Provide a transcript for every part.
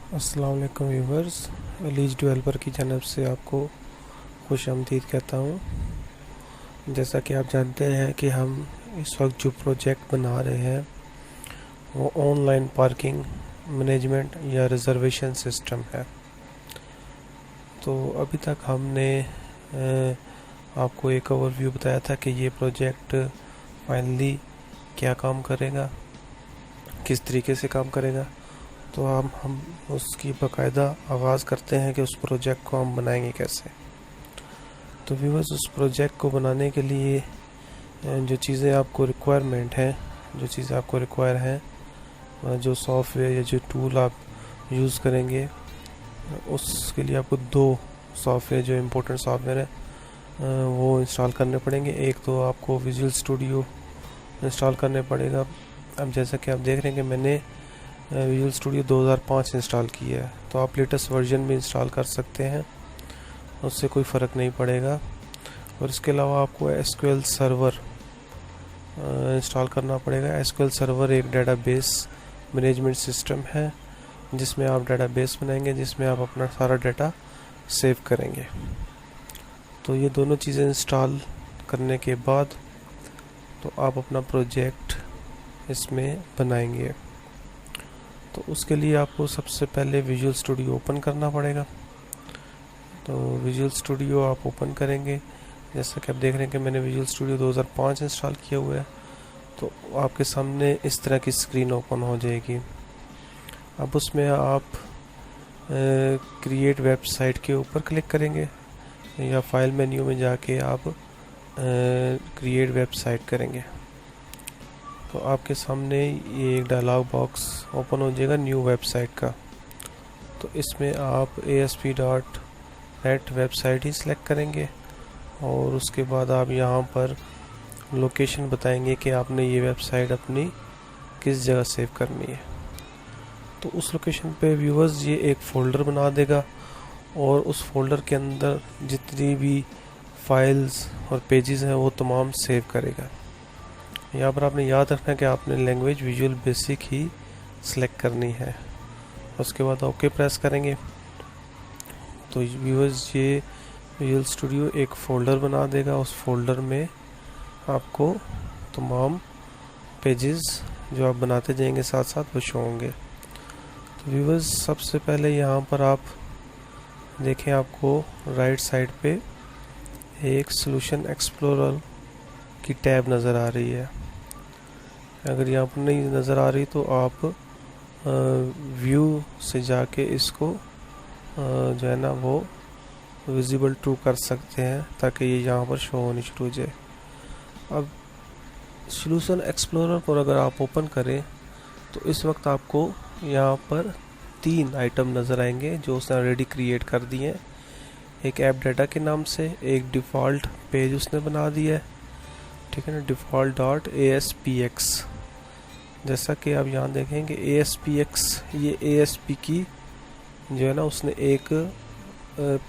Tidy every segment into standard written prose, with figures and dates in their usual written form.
अस्सलाम वालेकुम viewers. Lease developer की जानब से आपको खुशामदीद कहता हूँ। जैसा कि आप जानते हैं कि हम इस वक्त जो प्रोजेक्ट बना रहे हैं वो ऑनलाइन पार्किंग मैनेजमेंट या रिज़र्वेशन सिस्टम है। तो अभी तक हमने आपको एक ओवरव्यू बताया था कि ये प्रोजेक्ट फाइनली क्या काम करेगा, किस तरीके से काम करेगा। तो हम उसकी बाकायदा आगाज़ करते हैं कि उस प्रोजेक्ट को हम बनाएंगे कैसे। तो व्यूअर्स, उस प्रोजेक्ट को बनाने के लिए जो चीज़ें आपको रिक्वायरमेंट हैं, जो चीज़ें आपको रिक्वायर हैं, जो सॉफ्टवेयर या जो टूल आप यूज़ करेंगे, उसके लिए आपको दो सॉफ्टवेयर जो इम्पोर्टेंट सॉफ्टवेयर है वो इंस्टॉल करने पड़ेंगे। एक तो आपको विजुअल स्टूडियो इंस्टॉल करने पड़ेगा। अब जैसा कि आप देख रहे हैं कि मैंने विजुअल स्टूडियो 2005 इंस्टॉल किया है, तो आप लेटेस्ट वर्जन में इंस्टॉल कर सकते हैं, उससे कोई फ़र्क नहीं पड़ेगा। और इसके अलावा आपको एसक्यूएल सर्वर इंस्टॉल करना पड़ेगा। एसक्यूएल सर्वर एक डेटाबेस मैनेजमेंट सिस्टम है जिसमें आप डेटाबेस बनाएंगे, जिसमें आप अपना सारा डाटा सेव करेंगे। तो ये दोनों चीज़ें इंस्टॉल करने के बाद तो आप अपना प्रोजेक्ट इसमें बनाएंगे। तो उसके लिए आपको सबसे पहले विजुअल स्टूडियो ओपन करना पड़ेगा। तो विजुअल स्टूडियो आप ओपन करेंगे, जैसा कि आप देख रहे हैं कि मैंने विजुअल स्टूडियो 2005 इंस्टॉल किया हुआ है। तो आपके सामने इस तरह की स्क्रीन ओपन हो जाएगी। अब उसमें आप क्रिएट वेबसाइट के ऊपर क्लिक करेंगे या फाइल मेन्यू में जाके आप क्रिएट वेबसाइट करेंगे। तो आपके सामने ये एक डायलॉग बॉक्स ओपन हो जाएगा न्यू वेबसाइट का। तो इसमें आप ASP.NET वेबसाइट ही सिलेक्ट करेंगे और उसके बाद आप यहाँ पर लोकेशन बताएंगे कि आपने ये वेबसाइट अपनी किस जगह सेव करनी है। तो उस लोकेशन पे व्यूअर्स ये एक फ़ोल्डर बना देगा और उस फोल्डर के अंदर जितनी भी फाइल्स और पेजेस हैं वो तमाम सेव करेगा। यहाँ पर आपने याद रखना है कि आपने लैंग्वेज विजुअल बेसिक ही सिलेक्ट करनी है। उसके बाद ओके प्रेस करेंगे तो व्यूअर्स ये विजुअल स्टूडियो एक फ़ोल्डर बना देगा। उस फोल्डर में आपको तमाम पेजेस जो आप बनाते जाएंगे साथ साथ वो शो होंगे। तो व्यूअर्स, सबसे पहले यहाँ पर आप देखें, आपको राइट साइड पे एक सॉल्यूशन एक्सप्लोरर की टैब नज़र आ रही है। अगर यहाँ पर नहीं नज़र आ रही तो आप व्यू से जाके इसको जो है ना वो विजिबल टू कर सकते हैं ताकि ये यहाँ पर शो होनी शुरू हो जाए। अब सॉल्यूशन एक्सप्लोरर पर अगर आप ओपन करें तो इस वक्त आपको यहाँ पर 3 आइटम नज़र आएंगे जो उसने ऑलरेडी क्रिएट कर दिए हैं। एक ऐप डाटा के नाम से एक डिफ़ॉल्ट पेज उसने बना दिया है, ठीक है ना, default.aspx। जैसा कि आप यहाँ देखेंगे ASPX, ये ASP की जो है ना उसने एक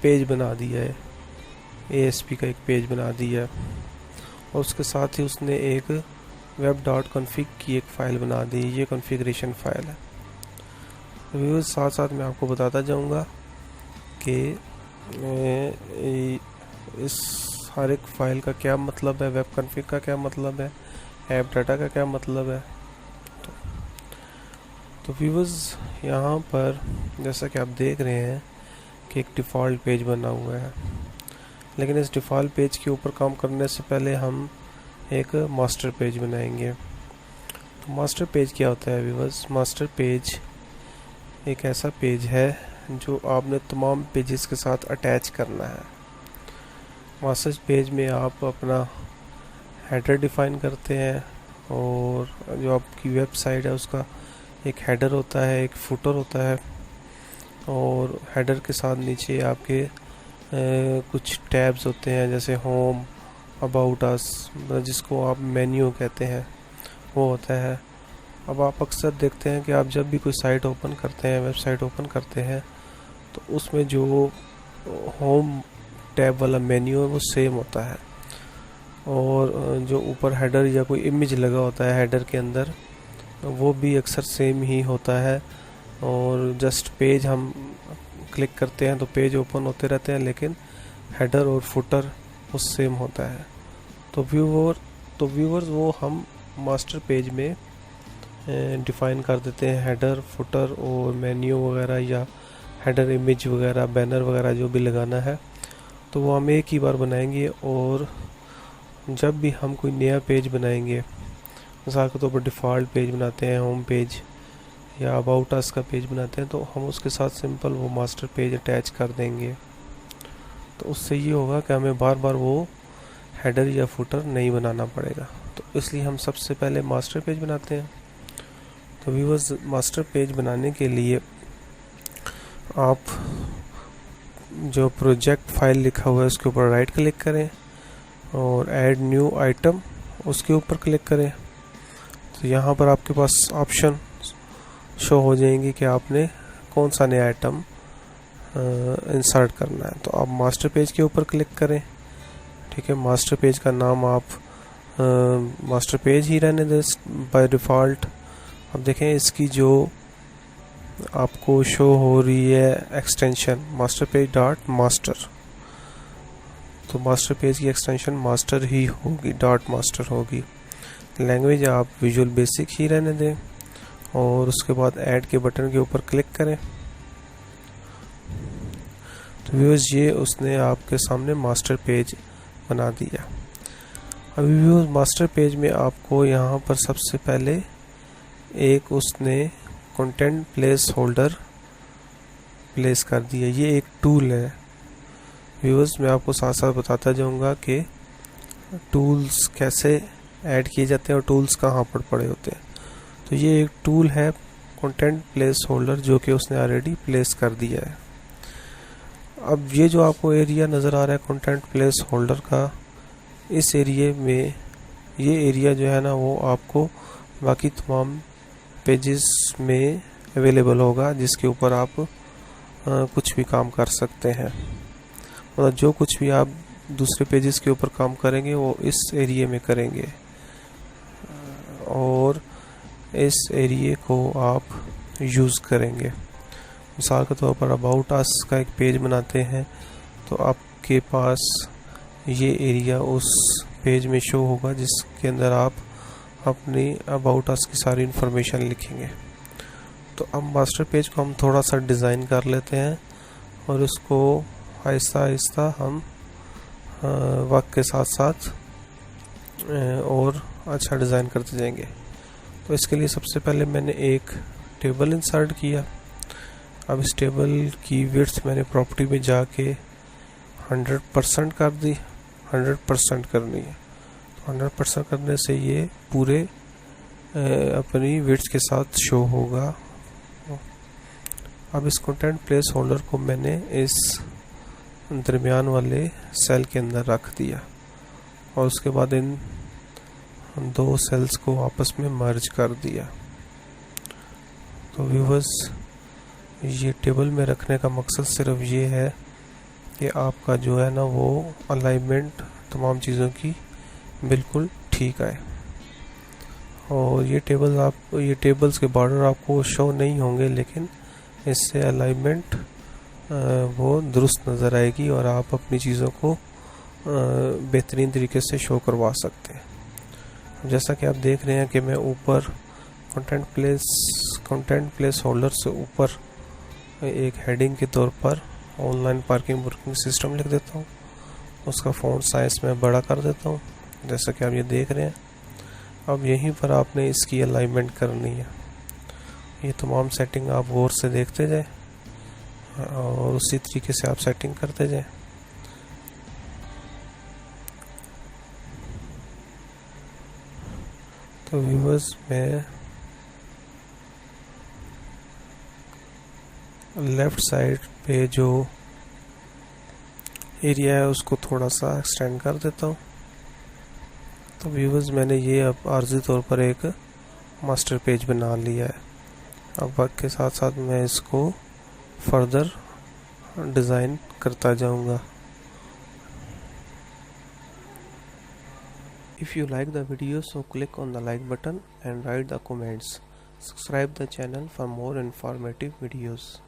पेज बना दिया है, ASP का एक पेज बना दिया है और उसके साथ ही उसने एक web.config की एक फ़ाइल बना दी। ये कॉन्फ़िगरेशन फ़ाइल है। व्यूअर्स, साथ साथ मैं आपको बताता जाऊंगा कि इस हर एक फ़ाइल का क्या मतलब है, वेब कॉन्फ़िग का क्या मतलब है, ऐप डाटा का क्या मतलब है। तो व्यूअर्स, यहाँ पर जैसा कि आप देख रहे हैं कि एक डिफ़ॉल्ट पेज बना हुआ है, लेकिन इस डिफ़ॉल्ट पेज के ऊपर काम करने से पहले हम एक मास्टर पेज बनाएंगे। तो मास्टर पेज क्या होता है व्यूअर्स? मास्टर पेज एक ऐसा पेज है जो आपने तमाम पेजेस के साथ अटैच करना है। मास्टर पेज में आप अपना हेडर डिफ़ाइन करते हैं और जो आपकी वेबसाइट है उसका एक हेडर होता है, एक फुटर होता है और हेडर के साथ नीचे आपके कुछ टैब्स होते हैं जैसे होम, अबाउट अस, जिसको आप मेन्यू कहते हैं, वो होता है। अब आप अक्सर देखते हैं कि आप जब भी कोई साइट ओपन करते हैं, वेबसाइट ओपन करते हैं, तो उसमें जो होम टैब वाला मेन्यू है वो सेम होता है और जो ऊपर हेडर या कोई इमेज लगा होता है हेडर के अंदर वो भी अक्सर सेम ही होता है और जस्ट पेज हम क्लिक करते हैं तो पेज ओपन होते रहते हैं, लेकिन हेडर और फुटर वो सेम होता है। तो व्यूवर्स वो हम मास्टर पेज में डिफ़ाइन कर देते हैं हेडर, फुटर और मेन्यू वगैरह, या हेडर इमेज वगैरह, बैनर वगैरह जो भी लगाना है तो वो हम एक ही बार बनाएंगे। और जब भी हम कोई नया पेज बनाएंगे, मिसाल के तौर पर डिफ़ॉल्ट पेज बनाते हैं, होम पेज या अबाउट अस का पेज बनाते हैं, तो हम उसके साथ सिंपल वो मास्टर पेज अटैच कर देंगे। तो उससे ये होगा कि हमें बार बार वो हेडर या फुटर नहीं बनाना पड़ेगा। तो इसलिए हम सबसे पहले मास्टर पेज बनाते हैं। तो व्यूअर्स, मास्टर पेज बनाने के लिए आप जो प्रोजेक्ट फाइल लिखा हुआ है उसके ऊपर राइट क्लिक करें और ऐड न्यू आइटम उसके ऊपर क्लिक करें। तो यहाँ पर आपके पास ऑप्शन शो हो जाएंगे कि आपने कौन सा नया आइटम इंसर्ट करना है। तो आप मास्टर पेज के ऊपर क्लिक करें। ठीक है, मास्टर पेज का नाम आप मास्टर पेज ही रहने दें बाय डिफ़ॉल्ट। अब देखें इसकी जो आपको शो हो रही है extension master page dot master, तो मास्टर पेज की एक्सटेंशन मास्टर ही होगी, डॉट मास्टर होगी। लैंग्वेज आप विजुअल बेसिक ही रहने दें और उसके बाद ऐड के बटन के ऊपर क्लिक करें। तो व्यूअर्स, ये उसने आपके सामने मास्टर पेज बना दिया। अभी व्यूअर्स, मास्टर पेज में आपको यहाँ पर सबसे पहले एक उसने कंटेंट प्लेस होल्डर प्लेस कर दिया। ये एक टूल है व्यूअर्स, मैं आपको साथ साथ बताता जाऊंगा कि टूल्स कैसे ऐड किए जाते हैं और टूल्स कहाँ पर पड़े होते हैं। तो ये एक टूल है कंटेंट प्लेस होल्डर जो कि उसने ऑलरेडी प्लेस कर दिया है। अब ये जो आपको एरिया नज़र आ रहा है कंटेंट प्लेस होल्डर का, इस एरिया में ये एरिया जो है ना वो आपको बाकी तमाम पेजेस में अवेलेबल होगा, जिसके ऊपर आप कुछ भी काम कर सकते हैं। मतलब जो कुछ भी आप दूसरे पेजेस के ऊपर काम करेंगे वो इस एरिया में करेंगे और इस एरिया को आप यूज़ करेंगे। मिसाल के तौर पर अबाउट अस का एक पेज बनाते हैं तो आपके पास ये एरिया उस पेज में शो होगा जिसके अंदर आप अपनी अबाउट अस की सारी इन्फॉर्मेशन लिखेंगे। तो अब मास्टर पेज को हम थोड़ा सा डिज़ाइन कर लेते हैं और उसको आहिस्ता आहिस्ता हम वक्त के साथ साथ और अच्छा डिज़ाइन करते जाएंगे। तो इसके लिए सबसे पहले मैंने एक टेबल इंसर्ट किया। अब इस टेबल की विड्थ मैंने प्रॉपर्टी में जाके 100% कर दी, 100% करनी है। तो 100% करने से ये पूरे अपनी विड्थ के साथ शो होगा। अब इस कंटेंट प्लेस होल्डर को मैंने इस दरमियान वाले सेल के अंदर रख दिया और उसके बाद इन दो सेल्स को आपस में मर्ज कर दिया। तो व्यूअर्स, ये टेबल में रखने का मकसद सिर्फ ये है कि आपका जो है ना वो अलाइनमेंट तमाम चीज़ों की बिल्कुल ठीक आए। और ये टेबल्स के बॉर्डर आपको शो नहीं होंगे, लेकिन इससे अलाइनमेंट वो दुरुस्त नज़र आएगी और आप अपनी चीज़ों को बेहतरीन तरीके से शो करवा सकते हैं। जैसा कि आप देख रहे हैं कि मैं ऊपर कंटेंट प्लेस होल्डर से ऊपर एक हेडिंग के तौर पर ऑनलाइन पार्किंग बुकिंग सिस्टम लिख देता हूँ। उसका फ़ॉन्ट साइज में बड़ा कर देता हूँ, जैसा कि आप ये देख रहे हैं। अब यहीं पर आपने इसकी अलाइनमेंट करनी है। ये तमाम सेटिंग आप गौर से देखते जाएं और उसी तरीके से आप सेटिंग करते जाएं। तो व्यूअर्स, मैं लेफ़्ट साइड पे जो एरिया है उसको थोड़ा सा एक्सटेंड कर देता हूँ। तो व्यूअर्स, मैंने ये अब आर्जी तौर पर एक मास्टर पेज बना लिया है। अब वक्त के साथ साथ मैं इसको फर्दर डिज़ाइन करता जाऊँगा। If you like the video, so click on the like button and write the comments. Subscribe the channel for more informative videos.